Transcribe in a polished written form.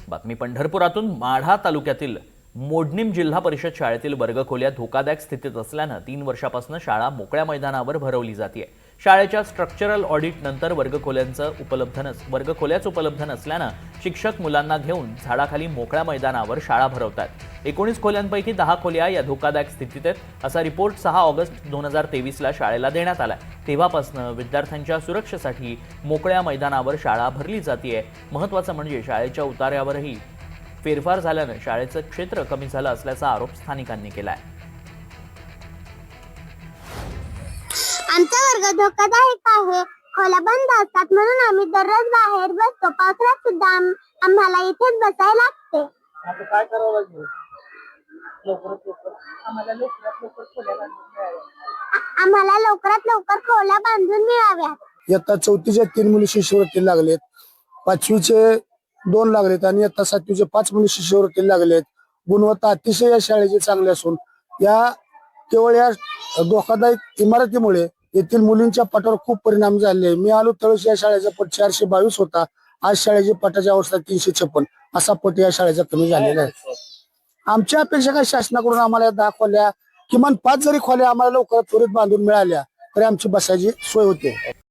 बातमी पंढरपुरातून माढा तालुक्यातील मोडणीम जिल्हा परिषद शाळेतील वर्गखोल्या धोकादायक स्थितीत असल्यानं 3 वर्षापासून शाळा मोकळ्या मैदानावर भरवली जाते। शाळेच्या स्ट्रक्चरल ऑडिट नंतर वर्गखोल्याच उपलब्ध नसल्यानं शिक्षक मुलांना घेऊन झाडाखाली मोकळ्या मैदानावर शाळा भरवतात। 19 खोल्यांपैकी 10 खोल्या या धोकादायक स्थितीत आहेत असा रिपोर्ट 6 ऑगस्ट 2023 ला शाळेला देण्यात आला। तेव्हापासून विद्यार्थ्यांच्या सुरक्षेसाठी मोकळ्या मैदानावर शाळा भरली जाते। महत्त्वाचं म्हणजे शाळेच्या उतार्यावरही फेरफार झाल्यानं शाळेचं क्षेत्र कमी झालं असल्याचा आरोप स्थानिकांनी केलाय। आमचा वर्ग धोकादायक आहे। खोल्या बंद असतात म्हणून आम्ही दररोज बाहेर बसतो। पावसाळ्यात सुद्धा आम्हाला इथेच बसायला लागते। आता काय करावं लागेल? आम्हाला लवकरात लवकर खोल्या बांधून मिळाव्यात। इयत्ता 4च्या 3 मुली शिष्यवृत्ती लागलेत, 5वीचे 2 लागलेत आणि इयत्ता 7वीचे 5 मुली शिष्यवृत्ती लागलेत। गुणवत्ता अतिशय या शाळेची चांगली असून या केवळ या धोकादायक इमारतीमुळे येथील मुलींच्या पटावर खूप परिणाम झाले। मी आलो त्यावेळेस या शाळेचा पट 422 होता। आज शाळेची पटाची अवस्था 356 असा पट या शाळेचा कमी झालेला आहे। आमच्या अपेक्षा काय शासनाकडून आम्हाला 10 खोल्या किमान 5 जरी खोल्या आम्हाला लवकर त्वरित बांधून मिळाल्या तरी आमची बसायची सोय होते।